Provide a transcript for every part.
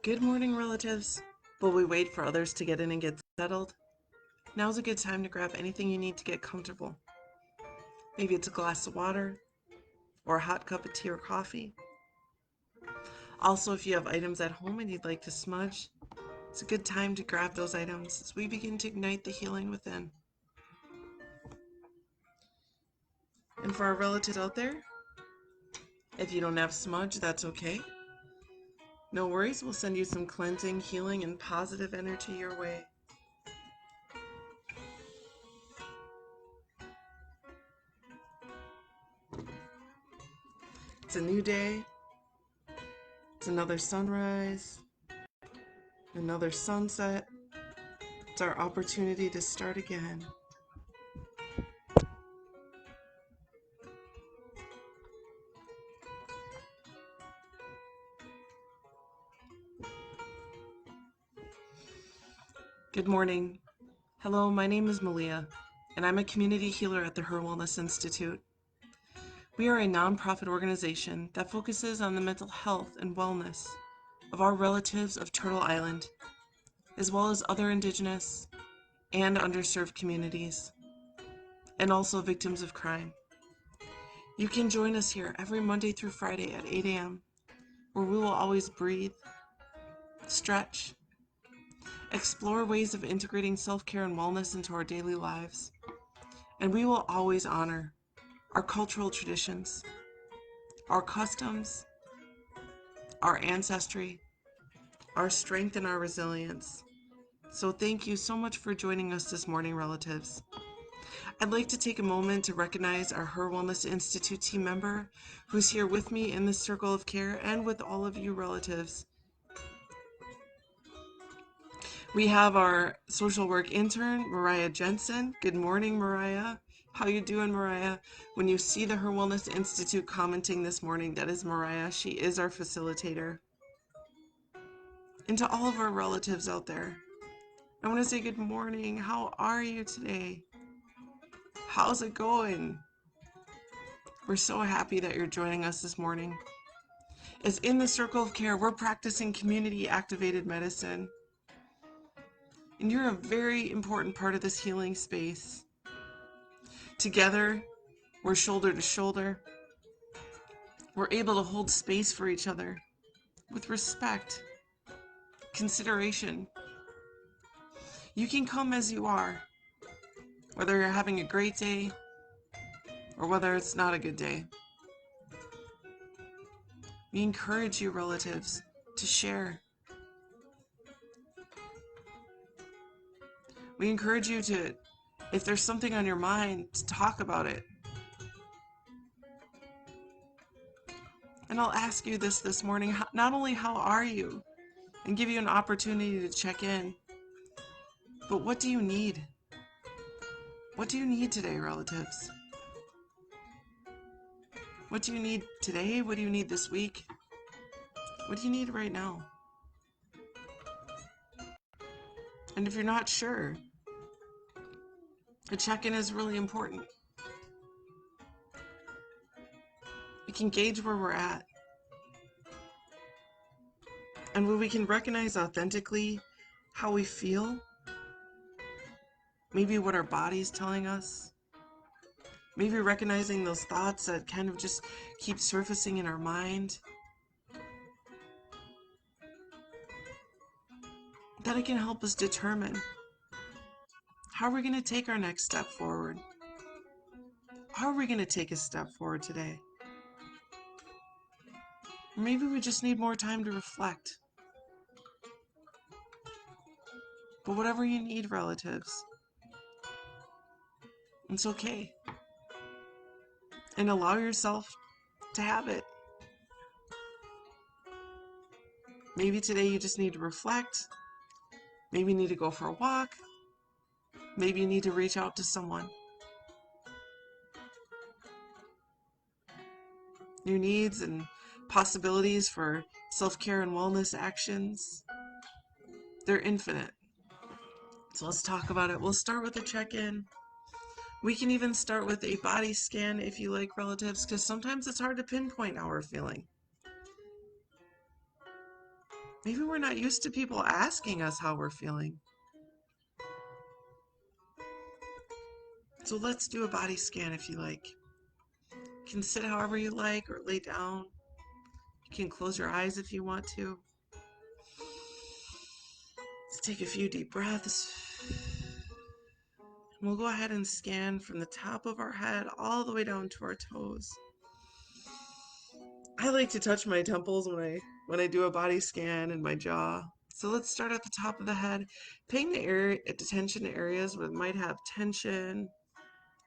Good morning, relatives. While we wait for others to get in and get settled, now's a good time to grab anything you need to get comfortable. Maybe it's a glass of water or a hot cup of tea or coffee. Also, if you have items at home and you'd like to smudge, it's a good time to grab those items as we begin to ignite the healing within. And for our relatives out there, if you don't have smudge, that's okay. No worries, we'll send you some cleansing, healing, and positive energy your way. It's a new day. It's another sunrise, another sunset. It's our opportunity to start again. Good morning. Hello, my name is Malia, and I'm a community healer at the HIR Wellness Institute. We are a nonprofit organization that focuses on the mental health and wellness of our relatives of Turtle Island, as well as other Indigenous and underserved communities, and also victims of crime. You can join us here every Monday through Friday at 8 a.m., where we will always breathe, stretch, explore ways of integrating self-care and wellness into our daily lives, and we will always honor our cultural traditions, our customs, our ancestry, our strength, and our resilience. So thank you so much for joining us this morning, relatives. I'd like to take a moment to recognize our HIR Wellness Institute team member who's here with me in this circle of care and with all of you relatives. We have our social work intern, Mariah Jensen. Good morning, Mariah. How you doing, Mariah? When you see the HIR Wellness Institute commenting this morning, that is Mariah. She is our facilitator. And to all of our relatives out there, I want to say good morning. How are you today? How's it going? We're so happy that you're joining us this morning. As in the circle of care, we're practicing community activated medicine. And you're a very important part of this healing space. Together, we're shoulder to shoulder. We're able to hold space for each other with respect, consideration. You can come as you are, whether you're having a great day or whether it's not a good day. We encourage you, relatives, to share. We encourage you to, if there's something on your mind, to talk about it. And I'll ask you this morning, not only how are you, and give you an opportunity to check in, but what do you need? What do you need today, relatives? What do you need today? What do you need this week? What do you need right now? And if you're not sure, a check-in is really important. We can gauge where we're at. And when we can recognize authentically how we feel, maybe what our body's telling us, maybe recognizing those thoughts that kind of just keep surfacing in our mind, that it can help us determine how are we going to take our next step forward. How are we going to take a step forward today? Or maybe we just need more time to reflect. But whatever you need, relatives, it's okay. And allow yourself to have it. Maybe today you just need to reflect. Maybe you need to go for a walk. Maybe you need to reach out to someone. Your needs and possibilities for self-care and wellness actions, they're infinite. So let's talk about it. We'll start with a check-in. We can even start with a body scan if you like, relatives, because sometimes it's hard to pinpoint how we're feeling. Maybe we're not used to people asking us how we're feeling. So let's do a body scan if you like. You can sit however you like or lay down. You can close your eyes if you want to. Let's take a few deep breaths. And we'll go ahead and scan from the top of our head all the way down to our toes. I like to touch my temples when I do a body scan and my jaw. So let's start at the top of the head, paying attention to areas where it might have tension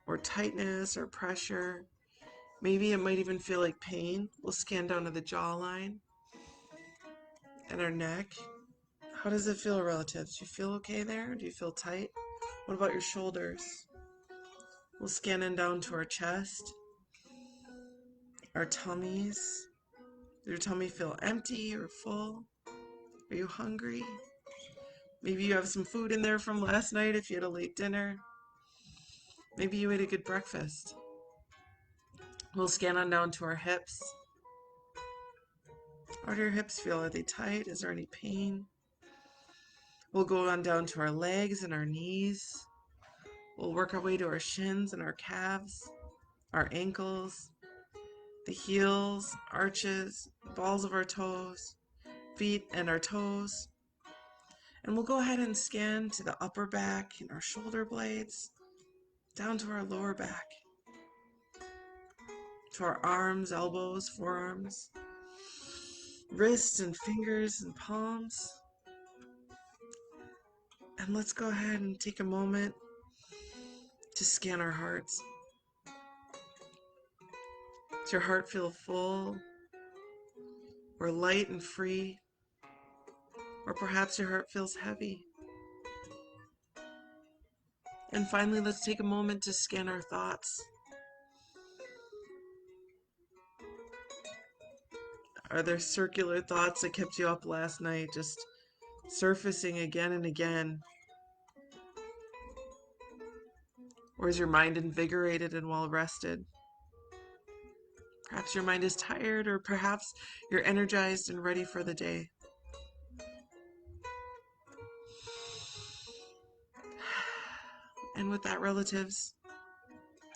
or tightness or pressure. Maybe it might even feel like pain. We'll scan down to the jawline and our neck. How does it feel, relatives? Do you feel okay there? Do you feel tight? What about your shoulders? We'll scan in down to our chest, our tummies. Does your tummy feel empty or full? Are you hungry? Maybe you have some food in there from last night if you had a late dinner. Maybe you ate a good breakfast. We'll scan on down to our hips. How do your hips feel? Are they tight? Is there any pain? We'll go on down to our legs and our knees. We'll work our way to our shins and our calves, our ankles, the heels, arches, balls of our toes, feet and our toes. And we'll go ahead and scan to the upper back and our shoulder blades, down to our lower back, to our arms, elbows, forearms, wrists and fingers and palms. And let's go ahead and take a moment to scan our hearts. Does your heart feel full or light and free? Or perhaps your heart feels heavy? And finally, let's take a moment to scan our thoughts. Are there circular thoughts that kept you up last night, just surfacing again and again? Or is your mind invigorated and well rested? Perhaps your mind is tired, or perhaps you're energized and ready for the day. And with that, relatives,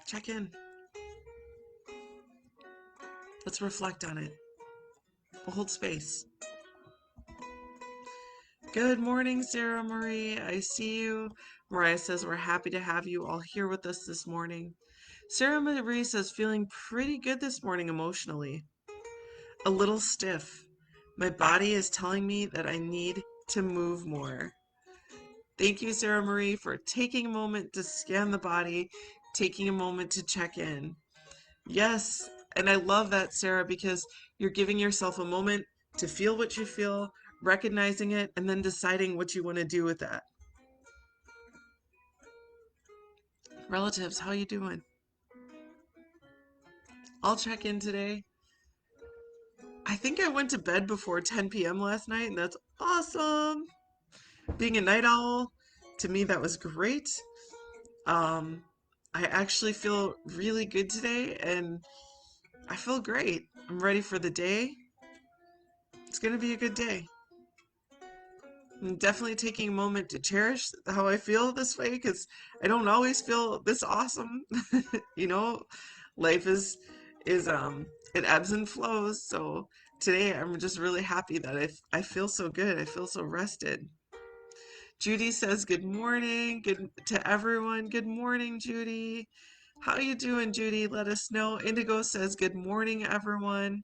check in. Let's reflect on it. We'll hold space. Good morning, Sarah Marie. I see you. Mariah says we're happy to have you all here with us this morning. Sarah Marie says feeling pretty good this morning emotionally. A little stiff. My body is telling me that I need to move more. Thank you, Sarah Marie, for taking a moment to scan the body, taking a moment to check in. Yes, and I love that, Sarah, because you're giving yourself a moment to feel what you feel, recognizing it, and then deciding what you want to do with that. Relatives, how you doing? I'll check in today. I think I went to bed before 10 p.m. last night, and that's awesome. Being a night owl, to me, that was great. I actually feel really good today, and I feel great. I'm ready for the day. It's going to be a good day. I'm definitely taking a moment to cherish how I feel this way because I don't always feel this awesome. You know, life is it ebbs and flows. So today I'm just really happy that I feel so good. I feel so rested. Judy says good morning. Good to everyone. Good morning, Judy. How you doing, Judy? Let us know. Indigo says good morning, everyone.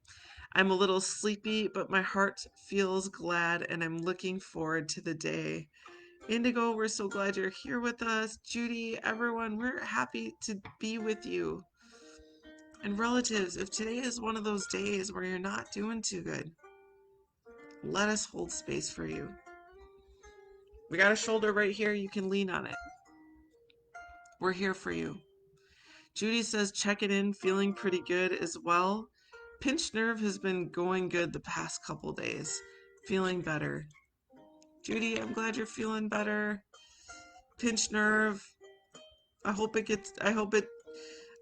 I'm a little sleepy, but my heart feels glad and I'm looking forward to the day. Indigo, we're so glad you're here with us. Judy, everyone, we're happy to be with you. And relatives, if today is one of those days where you're not doing too good, let us hold space for you. We got a shoulder right here. You can lean on it. We're here for you. Judy says check it in, feeling pretty good as well. Pinched nerve has been going good the past couple days. Feeling better. Judy, I'm glad you're feeling better. Pinched nerve. I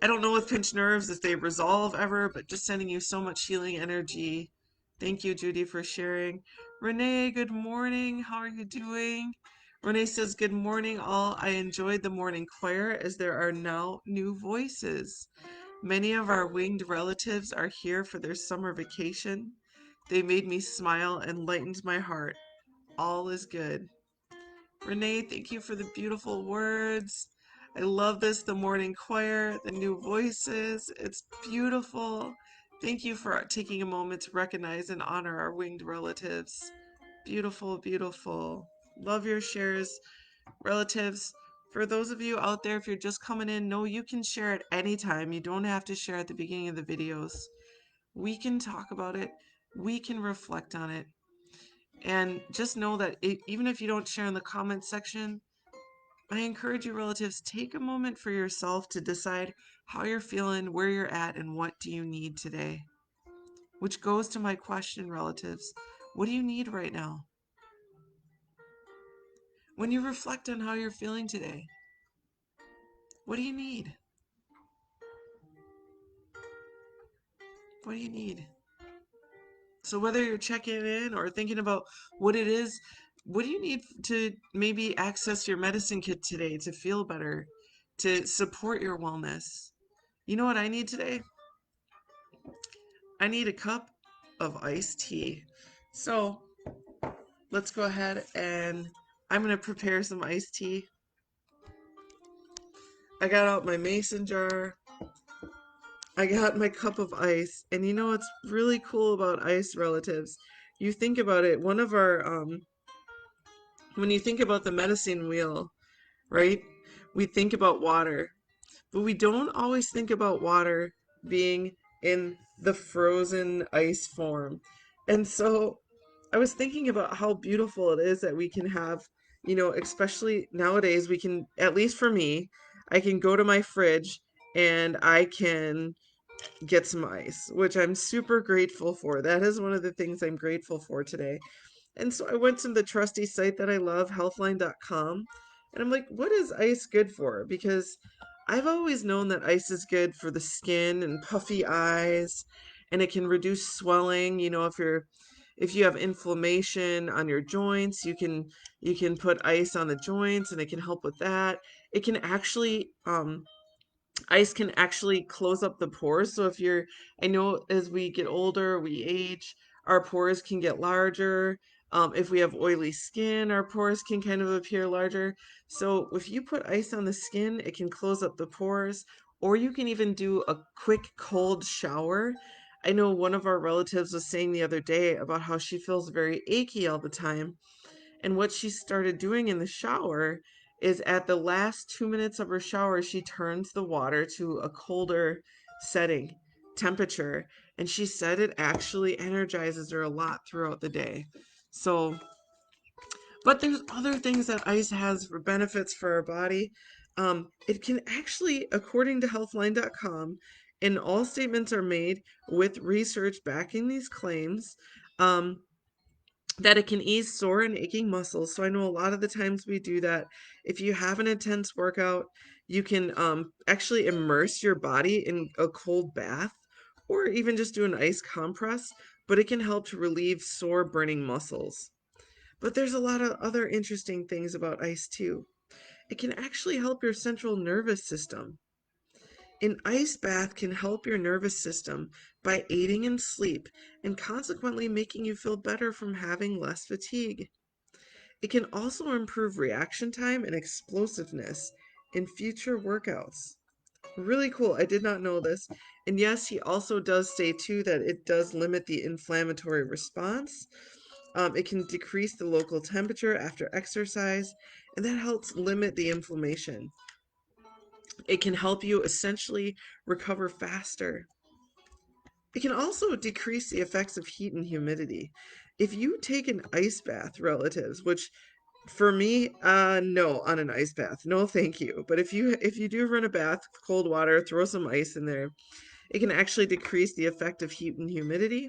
don't know with pinched nerves if they resolve ever, but just sending you so much healing energy Thank you, Judy, for sharing. Renee, good morning. How are you doing? Renee says, good morning, all. I enjoyed the morning choir as there are now new voices. Many of our winged relatives are here for their summer vacation. They made me smile and lightened my heart. All is good. Renee, thank you for the beautiful words. I love this, the morning choir, the new voices. It's beautiful. Thank you for taking a moment to recognize and honor our winged relatives. Beautiful, beautiful. Love your shares, relatives. For those of you out there, if you're just coming in, know you can share at any time. You don't have to share at the beginning of the videos. We can talk about it. We can reflect on it. And just know that even if you don't share in the comment section, I encourage you, relatives, take a moment for yourself to decide how you're feeling, where you're at, and what do you need today. Which goes to my question, relatives. What do you need right now? When you reflect on how you're feeling today, what do you need? What do you need? So whether you're checking in or thinking about what it is, what do you need to maybe access your medicine kit today to feel better, to support your wellness? You know what I need today? I need a cup of iced tea. So let's go ahead and I'm going to prepare some iced tea. I got out my mason jar. I got my cup of ice. And you know what's really cool about ice, relatives? You think about it, when you think about the medicine wheel, right? We think about water, but we don't always think about water being in the frozen ice form. And so I was thinking about how beautiful it is that we can have, especially nowadays, we can, at least for me, I can go to my fridge and I can get some ice, which I'm super grateful for. That is one of the things I'm grateful for today. And so I went to the trusty site that I love, healthline.com, and I'm like, what is ice good for? Because I've always known that ice is good for the skin and puffy eyes, and it can reduce swelling. If you have inflammation on your joints, you can put ice on the joints and it can help with that. It can actually ice can actually close up the pores. So I know as we get older, we age, our pores can get larger. If we have oily skin, our pores can kind of appear larger. So if you put ice on the skin, it can close up the pores, or you can even do a quick cold shower. I know one of our relatives was saying the other day about how she feels very achy all the time. And what she started doing in the shower is at the last 2 minutes of her shower, she turns the water to a colder setting temperature. And she said it actually energizes her a lot throughout the day. So, but there's other things that ice has for benefits for our body. It can actually, according to healthline.com, and all statements are made with research backing these claims. That it can ease sore and aching muscles. So I know a lot of the times we do that. If you have an intense workout, you can actually immerse your body in a cold bath or even just do an ice compress, but it can help to relieve sore burning muscles. But there's a lot of other interesting things about ice too. It can actually help your central nervous system. An ice bath can help your nervous system by aiding in sleep and consequently making you feel better from having less fatigue. It can also improve reaction time and explosiveness in future workouts. Really cool. I did not know this. And yes, he also does say too that it does limit the inflammatory response. It can decrease the local temperature after exercise, and that helps limit the inflammation. It can help you essentially recover faster. It can also decrease the effects of heat and humidity. If you take an ice bath, relatives, which for me, no, on an ice bath, no, thank you. But if you do run a bath, cold water, throw some ice in there. It can actually decrease the effect of heat and humidity.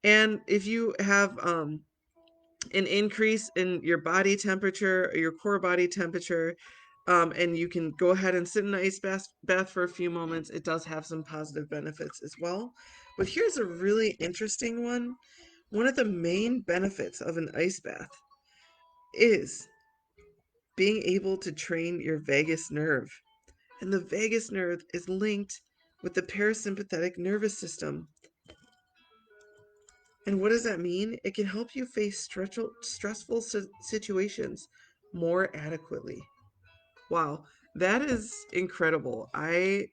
And if you have an increase in your body temperature, your core body temperature, and you can go ahead and sit in an ice bath for a few moments. It does have some positive benefits as well. But here's a really interesting one. One of the main benefits of an ice bath is being able to train your vagus nerve. And the vagus nerve is linked with the parasympathetic nervous system. And what does that mean? It can help you face stressful situations more adequately. Wow, that is incredible. I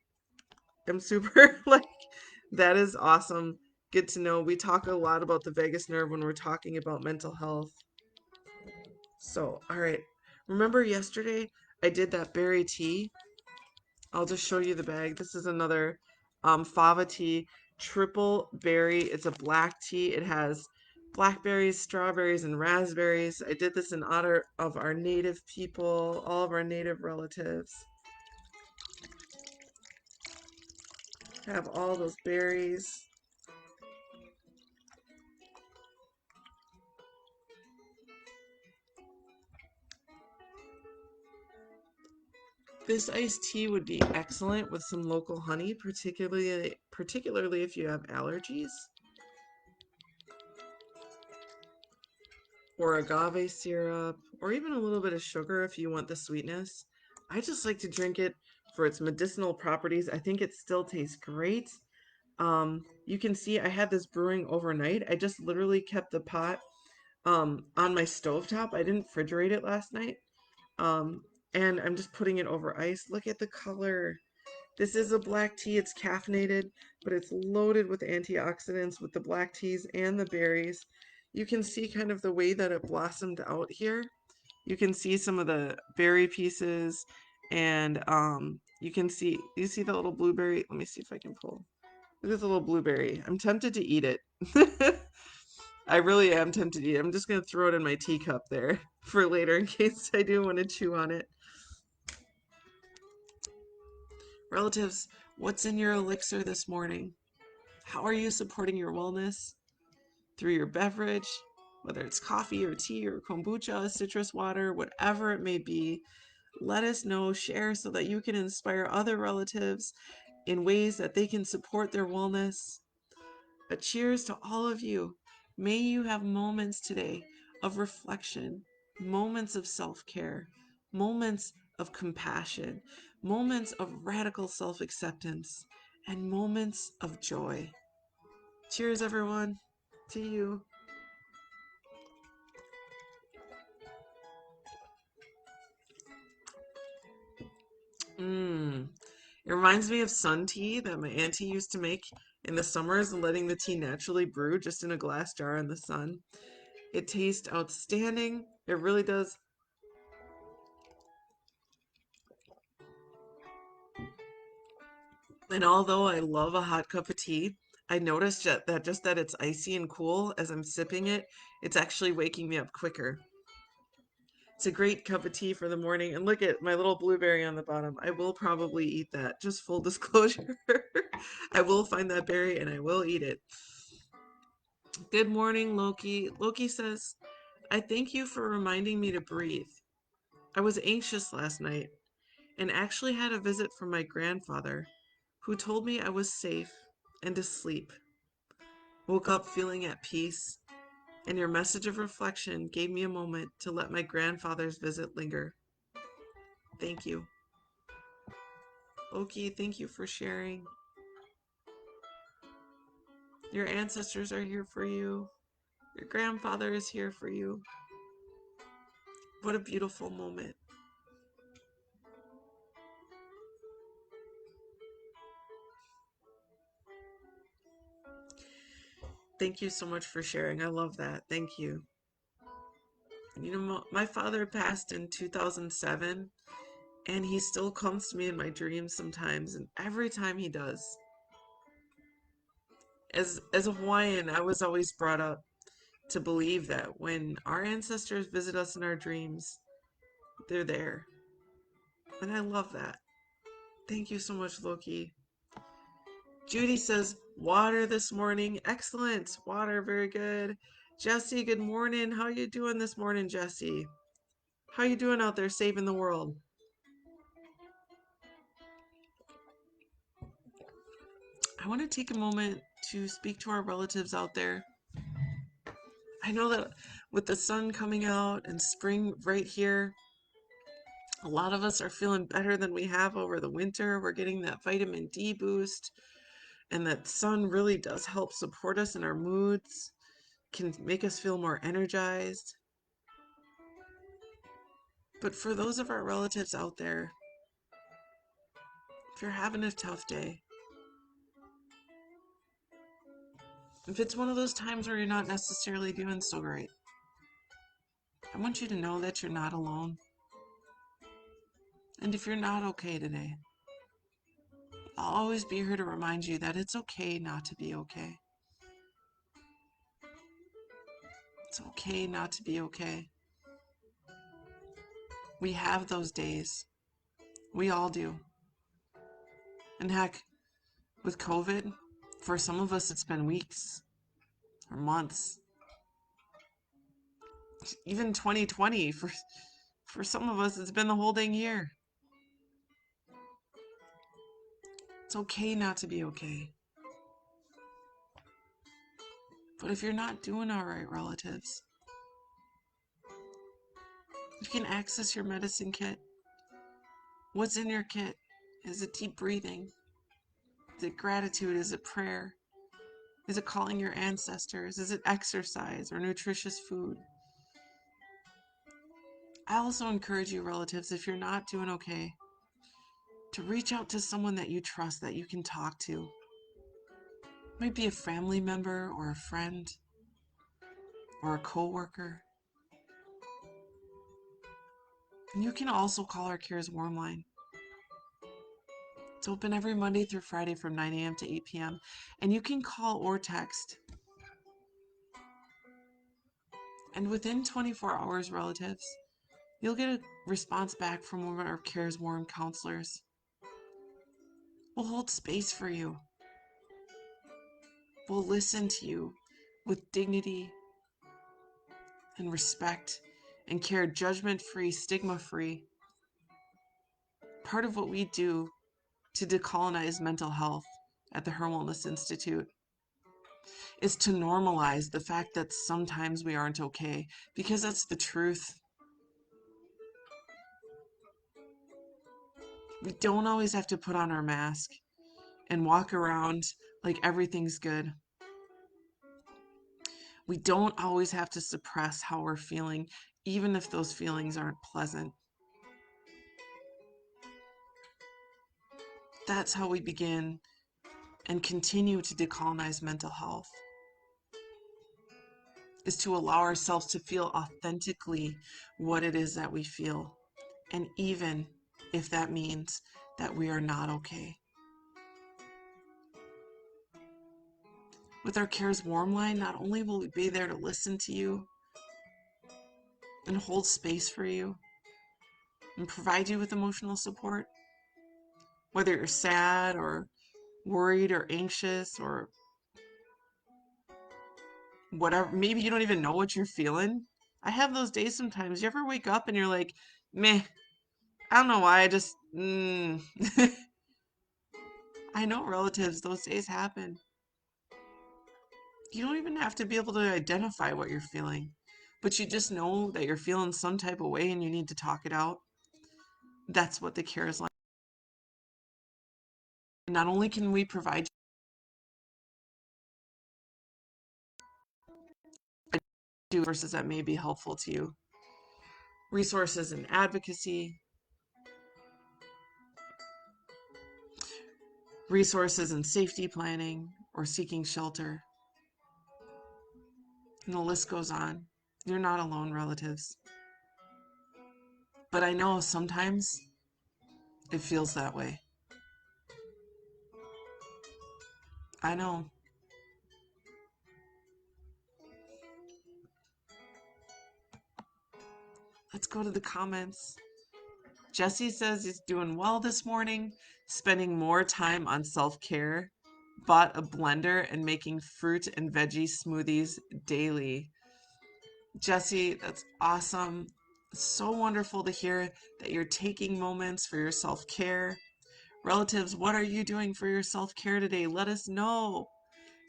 am super like, that is awesome. Good to know. We talk a lot about the vagus nerve when we're talking about mental health. So, all right. Remember yesterday I did that berry tea? I'll just show you the bag. This is another fava tea, triple berry. It's a black tea. It has blackberries, strawberries, and raspberries. I did this in honor of our native people, all of our native relatives. Have all those berries. This iced tea would be excellent with some local honey, particularly if you have allergies, or agave syrup, or even a little bit of sugar if you want the sweetness. I just like to drink it for its medicinal properties. I think it still tastes great. You can see I had this brewing overnight. I just literally kept the pot on my stovetop. I didn't refrigerate it last night. Um, and I'm just putting it over ice. Look at the color. This is a black tea. It's caffeinated, but it's loaded with antioxidants with the black teas and the berries. You can see kind of the way that it blossomed out here. You can see some of the berry pieces, and you see the little blueberry. Let me see if I can pull. Look at the little blueberry. I'm tempted to eat it. I really am tempted to eat it. I'm just gonna throw it in my teacup there for later in case I do want to chew on it. Relatives, what's in your elixir this morning? How are you supporting your wellness through your beverage, whether it's coffee or tea or kombucha, citrus water, whatever it may be? Let us know, share so that you can inspire other relatives in ways that they can support their wellness. A cheers to all of you. May you have moments today of reflection, moments of self care, moments of compassion, moments of radical self acceptance, and moments of joy. Cheers, everyone, to you. Mmm. It reminds me of sun tea that my auntie used to make in the summers, letting the tea naturally brew just in a glass jar in the sun. It tastes outstanding. It really does. And although I love a hot cup of tea, I noticed that just that it's icy and cool as I'm sipping it, it's actually waking me up quicker. It's a great cup of tea for the morning. And look at my little blueberry on the bottom. I will probably eat that. Just full disclosure. I will find that berry and I will eat it. Good morning, Loki. Loki says, I thank you for reminding me to breathe. I was anxious last night and actually had a visit from my grandfather who told me I was safe and asleep. Woke up feeling at peace, and your message of reflection gave me a moment to let my grandfather's visit linger. Thank you. Loki, thank you for sharing. Your ancestors are here for you. Your grandfather is here for you. What a beautiful moment. Thank you so much for sharing. I love that. Thank you. You know, my father passed in 2007, and he still comes to me in my dreams sometimes, and every time he does. As a Hawaiian, I was always brought up to believe that when our ancestors visit us in our dreams, they're there. And I love that. Thank you so much, Loki. Judy says, water this morning. Excellent. Water, very good. Jesse, good morning. How you doing this morning, Jesse? How you doing out there saving the world? I want to take a moment to speak to our relatives out there. I know that with the sun coming out and spring right here, a lot of us are feeling better than we have over the winter. We're getting that vitamin D boost, and that sun really does help support us in our moods, can make us feel more energized. But for those of our relatives out there, if you're having a tough day, if it's one of those times where you're not necessarily doing so great, I want you to know that you're not alone. And if you're not okay today, I'll always be here to remind you that it's okay not to be okay. It's okay not to be okay. We have those days. We all do. And heck, with COVID, for some of us, it's been weeks or months. Even 2020, for some of us, it's been the whole dang year. It's okay not to be okay. But if you're not doing all right, relatives, you can access your medicine kit. What's in your kit? Is it deep breathing? Is it gratitude? Is it prayer? Is it calling your ancestors? Is it exercise or nutritious food? I also encourage you, relatives, if you're not doing okay, to reach out to someone that you trust, that you can talk to. It might be a family member or a friend or a coworker. And you can also call our Cares Warm line. It's open every Monday through Friday from 9 a.m. to 8 p.m. And you can call or text. And within 24 hours, relatives, you'll get a response back from one of our Cares Warm counselors. We'll hold space for you. We'll listen to you with dignity and respect and care, judgment-free, stigma-free. Part of what we do to decolonize mental health at the HIR Wellness Institute is to normalize the fact that sometimes we aren't okay, because that's the truth. We don't always have to put on our mask and walk around like everything's good. We don't always have to suppress how we're feeling, even if those feelings aren't pleasant. That's how we begin and continue to decolonize mental health, is to allow ourselves to feel authentically what it is that we feel, and even if that means that we are not okay. With our Cares Warm line, not only will we be there to listen to you and hold space for you and provide you with emotional support, whether you're sad or worried or anxious or whatever, maybe you don't even know what you're feeling. I have those days sometimes. You ever wake up and you're like, meh, I don't know why, I just, I know, relatives, those days happen. You don't even have to be able to identify what you're feeling, but you just know that you're feeling some type of way and you need to talk it out. That's what the Cares line. Not only can we provide you resources that may be helpful to you, resources in advocacy, resources in safety planning or seeking shelter, and the list goes on. You're not alone, relatives. But I know sometimes it feels that way. I know. Let's go to the comments. Jesse says he's doing well this morning, spending more time on self-care, bought a blender and making fruit and veggie smoothies daily. Jesse, that's awesome. It's so wonderful to hear that you're taking moments for your self-care. Relatives, what are you doing for your self-care today? Let us know.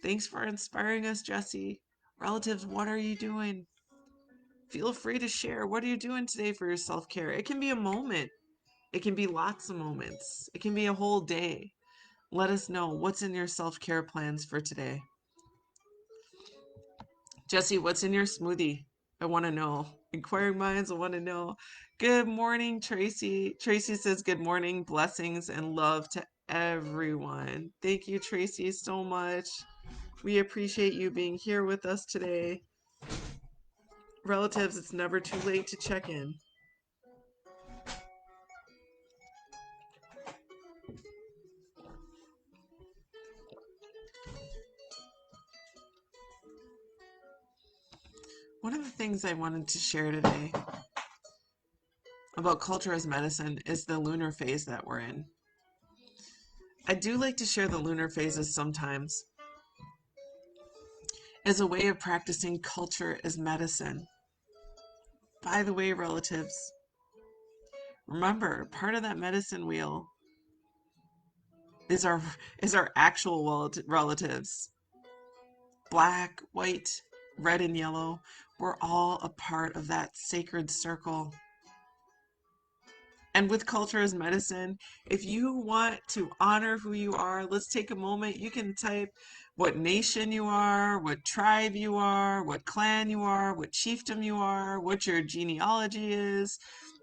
Thanks for inspiring us, Jesse. Relatives, what are you doing? Feel free to share. What are you doing today for your self care? It can be a moment, it can be lots of moments, it can be a whole day. Let us know what's in your self care plans for today. Jesse, what's in your smoothie? I want to know. Inquiring minds, I want to know. Good morning, Tracy. Tracy says, good morning, blessings, and love to everyone. Thank you, Tracy, so much. We appreciate you being here with us today. Relatives, it's never too late to check in. One of the things I wanted to share today about culture as medicine is the lunar phase that we're in. I do like to share the lunar phases sometimes as a way of practicing culture as medicine. By the way, relatives, remember, part of that medicine wheel is our actual relatives. Black, white, red, and yellow. We're all a part of that sacred circle. And with culture as medicine, if you want to honor who you are, let's take a moment. You can type what nation you are, what tribe you are, what clan you are, what chiefdom you are, what your genealogy is.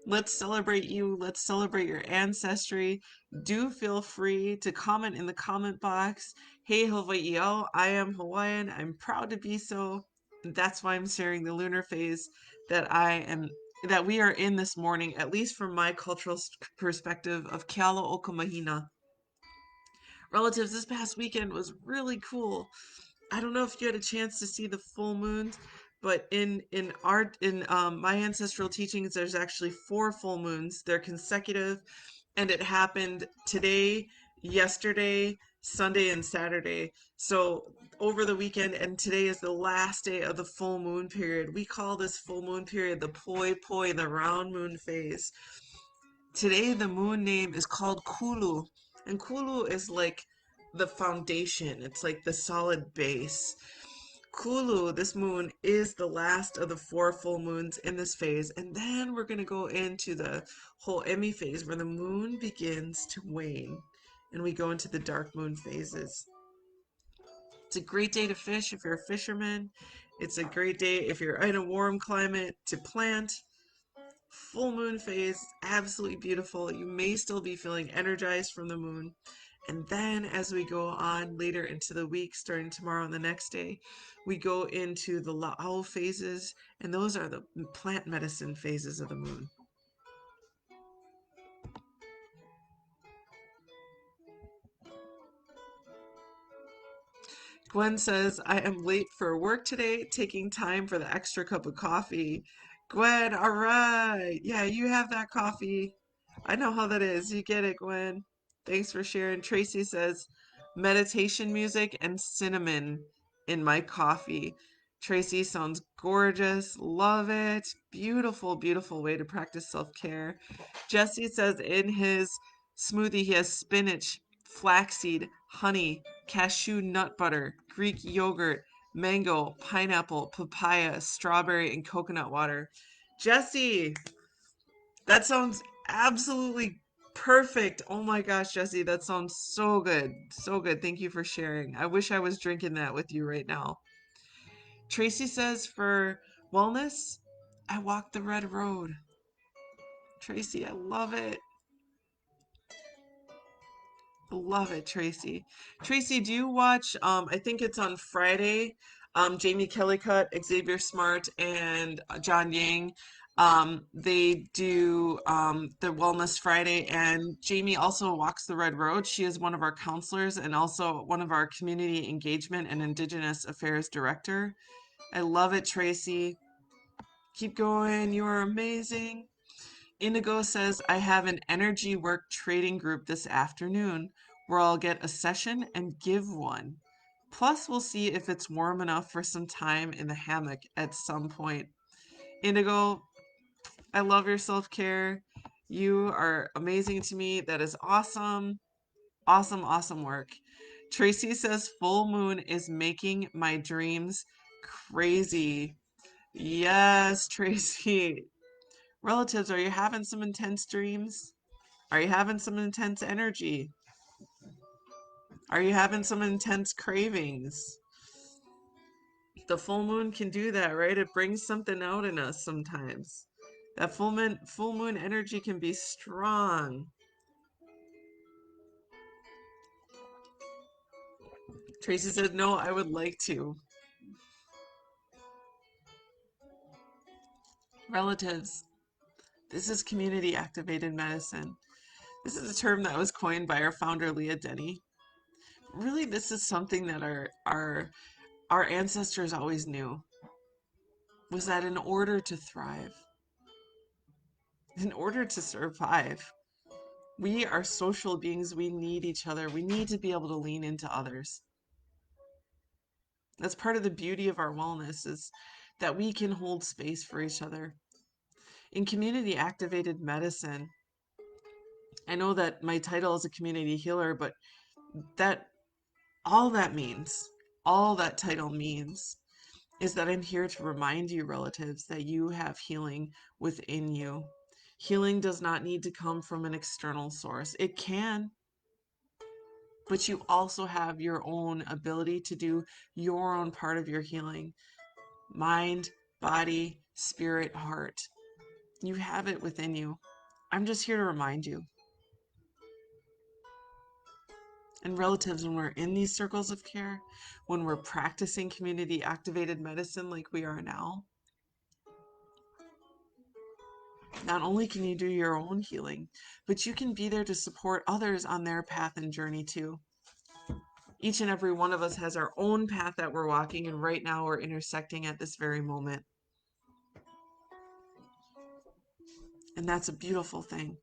Let's celebrate you. Let's celebrate your ancestry. Do feel free to comment in the comment box. Hey, Hawaii, I am Hawaiian. I'm proud to be so. That's why I'm sharing the lunar phase that we are in this morning, at least from my cultural perspective of Keala o ka Mahina. Relatives, this past weekend was really cool. I don't know if you had a chance to see the full moons, but in my ancestral teachings, there's actually 4 full moons. They're consecutive, and it happened today, yesterday, Sunday, and Saturday. So over the weekend, and today is the last day of the full moon period. We call this full moon period the poi poi, the round moon phase. Today, the moon name is called Kulu, and Kulu is like the foundation. It's like the solid base. Kulu, this moon, is the last of the 4 full moons in this phase, and then we're going to go into the whole Emmy phase where the moon begins to wane, and we go into the dark moon phases. It's a great day to fish if you're a fisherman. It's a great day if you're in a warm climate to plant. Full moon phase, absolutely beautiful. You may still be feeling energized from the moon. And then as we go on later into the week, starting tomorrow and the next day, we go into the La'au phases, and those are the plant medicine phases of the moon. Gwen says, I am late for work today, taking time for the extra cup of coffee. Gwen, all right. Yeah, you have that coffee. I know how that is. You get it, Gwen. Thanks for sharing. Tracy says, meditation music and cinnamon in my coffee. Tracy sounds gorgeous. Love it. Beautiful, beautiful way to practice self-care. Jesse says in his smoothie he has spinach, flaxseed, honey, cashew nut butter, Greek yogurt, mango, pineapple, papaya, strawberry, and coconut water. Jesse, that sounds absolutely perfect. Oh my gosh, Jesse, that sounds so good. So good. Thank you for sharing. I wish I was drinking that with you right now. Tracy says for wellness, I walk the red road. Tracy, I love it. Love it, Tracy. Tracy, do you watch, I think it's on Friday, Jamie Kellycutt, Xavier Smart, and John Yang. They do the Wellness Friday, and Jamie also walks the red road. She is one of our counselors and also one of our community engagement and Indigenous affairs director. I love it, Tracy. Keep going. You are amazing. Indigo says, I have an energy work trading group this afternoon where I'll get a session and give one. Plus, we'll see if it's warm enough for some time in the hammock at some point. Indigo, I love your self care. You are amazing to me. That is awesome. Awesome, awesome work. Tracy says, full moon is making my dreams Crazy. Yes, Tracy. Relatives, are you having some intense dreams? Are you having some intense energy? Are you having some intense cravings? The full moon can do that, right? It brings something out in us sometimes. That full moon energy can be strong. Tracy said, no, I would like to. Relatives, this is community activated medicine. This is a term that was coined by our founder, Leah Denny. Really, this is something that our ancestors always knew, was that in order to thrive, in order to survive, we are social beings. We need each other. We need to be able to lean into others. That's part of the beauty of our wellness, is that we can hold space for each other. In community activated medicine, I know that my title is a community healer, but that all that means, all that title means, is that I'm here to remind you, relatives, that you have healing within you. Healing does not need to come from an external source. It can, but you also have your own ability to do your own part of your healing. Mind, body, spirit, heart. You have it within you. I'm just here to remind you. And relatives, when we're in these circles of care, when we're practicing community activated medicine like we are now, not only can you do your own healing, but you can be there to support others on their path and journey too. Each and every one of us has our own path that we're walking, and right now we're intersecting at this very moment. And that's a beautiful thing.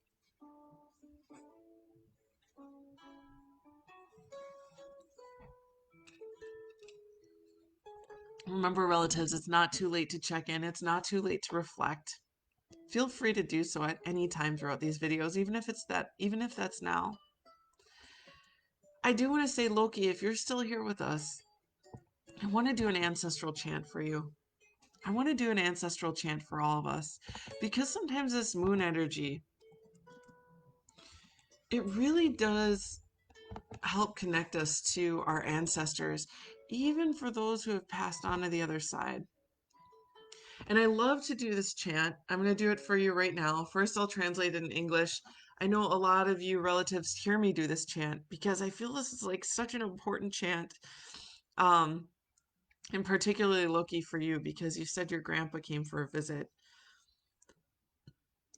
Remember, relatives, it's not too late to check in. It's not too late to reflect. Feel free to do so at any time throughout these videos, even if that's now. I do want to say, Loki, if you're still here with us, I want to do an ancestral chant for you. I want to do an ancestral chant for all of us, because sometimes this moon energy, it really does help connect us to our ancestors, even for those who have passed on to the other side. And I love to do this chant. I'm going to do it for you right now. First, I'll translate it in English. I know a lot of you relatives hear me do this chant because I feel this is like such an important chant. And particularly, Loki, for you, because you said your grandpa came for a visit.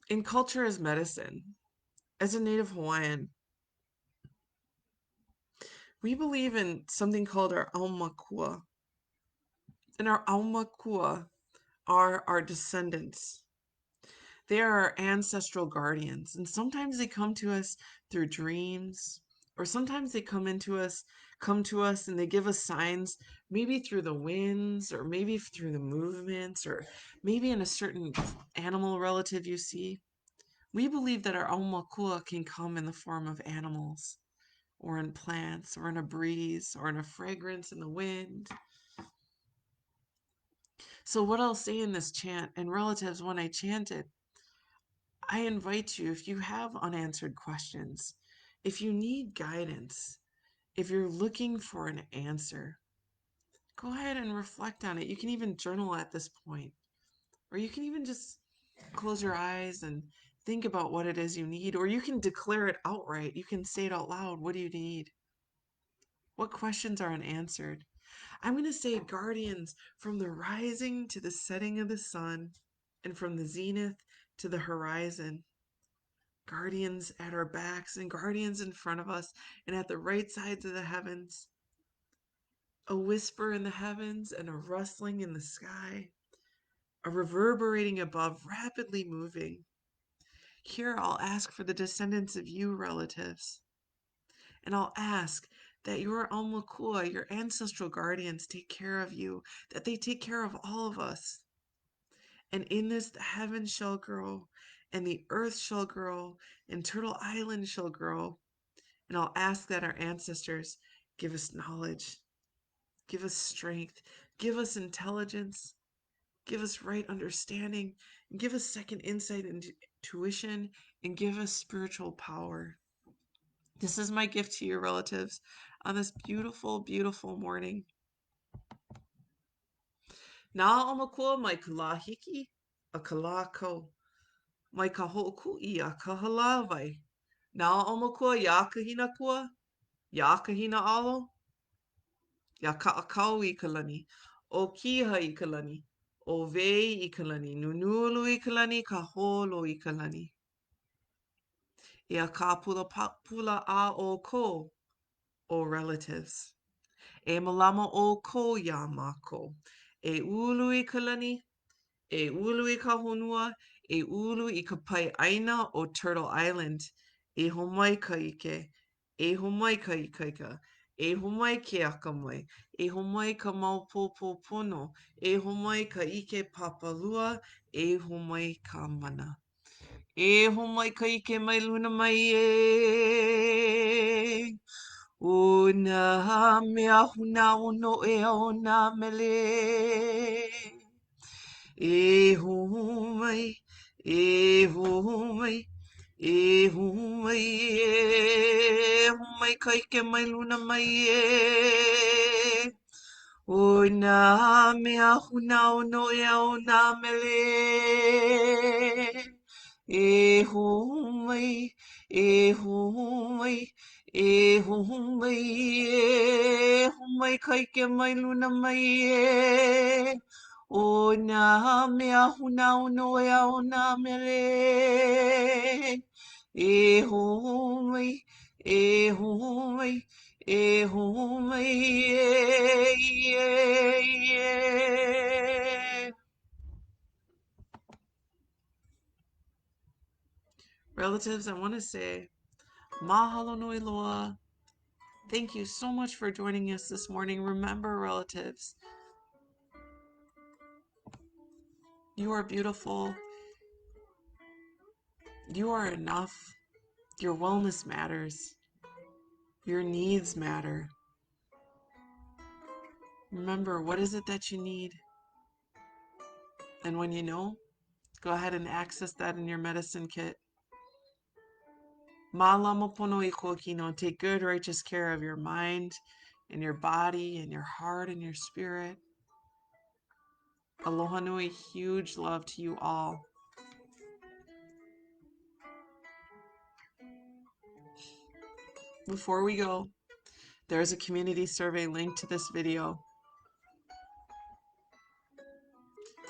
In culture as medicine, as a native Hawaiian, we believe in something called our aumakua. And our aumakua are our descendants. They are our ancestral guardians, and sometimes they come to us through dreams, or sometimes they come to us and they give us signs, maybe through the winds, or maybe through the movements, or maybe in a certain animal relative you see. We believe that our aumakua can come in the form of animals, or in plants, or in a breeze, or in a fragrance in the wind. So what I'll say in this chant, and relatives, when I chant it, I invite you, if you have unanswered questions, if you need guidance, if you're looking for an answer, go ahead and reflect on it. You can even journal at this point, or you can even just close your eyes and think about what it is you need, or you can declare it outright. You can say it out loud. What do you need? What questions are unanswered? I'm going to say, guardians, from the rising to the setting of the sun, and from the zenith to the horizon. Guardians at our backs and guardians in front of us and at the right sides of the heavens. A whisper in the heavens and a rustling in the sky. A reverberating above, rapidly moving. Here I'll ask for the descendants of you, relatives. And I'll ask that your aumakua, your ancestral guardians, take care of you, that they take care of all of us. And in this the heavens shall grow, and the earth shall grow, and Turtle Island shall grow. And I'll ask that our ancestors give us knowledge, give us strength, Give us intelligence, give us right understanding, and give us second insight and intuition, and give us spiritual power. This is my gift to your relatives on this beautiful, beautiful morning. Na omakua mai kalahiki, a kalako, mai ka ho'okui a ka halawai. Na omakua ya kahina kua, ya kahina alo, ya ka'akau I ka lani, o kiha I ka lani, o vei I ka lani, nunulu I ka lani, ka holo I ka lani. E a ka pula a o ko, o relatives. E malama o ko ya mako. E ulu I ka lani, e ulu I ka honua, e ulu I ka pai aina o Turtle Island. E homai ka ike, e homai ka ikaika, e homai ke akamai, e homai ka maupōpō pono, e homai ka ike papalua, e homai ka mana. E homai ka ike mai luna mai e. O nā mea huna ono e o nā mele. E homai, e homai, e homai, e homai ka ike mai luna mai e. O nā mea huna ono e o nā mele. E homai, e homai, e homai, e homai ka ike mai luna mai e. O nā mea huna ono e o nā mele. E homai, e homai, e homai, e. Relatives, I want to say, mahalo nui loa. Thank you so much for joining us this morning. Remember, relatives, you are beautiful. You are enough. Your wellness matters. Your needs matter. Remember, what is it that you need? And when you know, go ahead and access that in your medicine kit. Mālama pono I kokino. Take good, righteous care of your mind and your body and your heart and your spirit. Aloha nui, huge love to you all. Before we go, there's a community survey link to this video.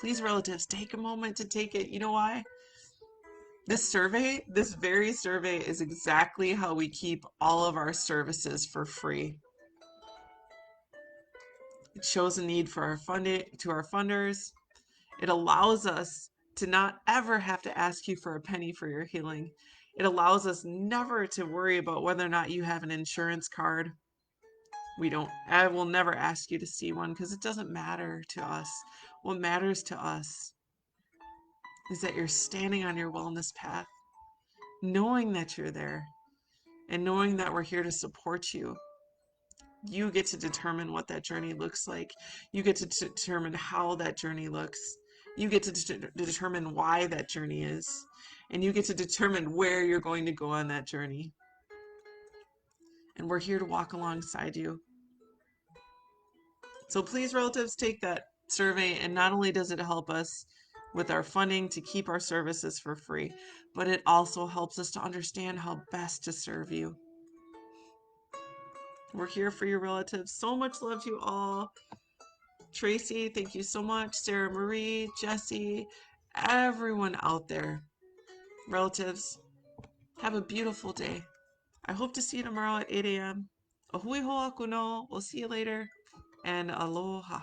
Please, relatives, take a moment to take it. You know why? This survey, this very survey, is exactly how we keep all of our services for free. It shows a need for our funders. It allows us to not ever have to ask you for a penny for your healing. It allows us never to worry about whether or not you have an insurance card. I will never ask you to see one because it doesn't matter to us. What matters to us is that you're standing on your wellness path, knowing that you're there, and knowing that we're here to support you. You get to determine what that journey looks like. You get to determine how that journey looks. You get to determine why that journey is. And you get to determine where you're going to go on that journey. And we're here to walk alongside you. So please, relatives, take that survey, and not only does it help us with our funding to keep our services for free, but it also helps us to understand how best to serve you. We're here for your relatives. So much love to you all. Tracy, thank you so much. Sarah Marie, Jesse, everyone out there. Relatives, have a beautiful day. I hope to see you tomorrow at 8 a.m. Ahui hoa kuno. We'll see you later. And aloha.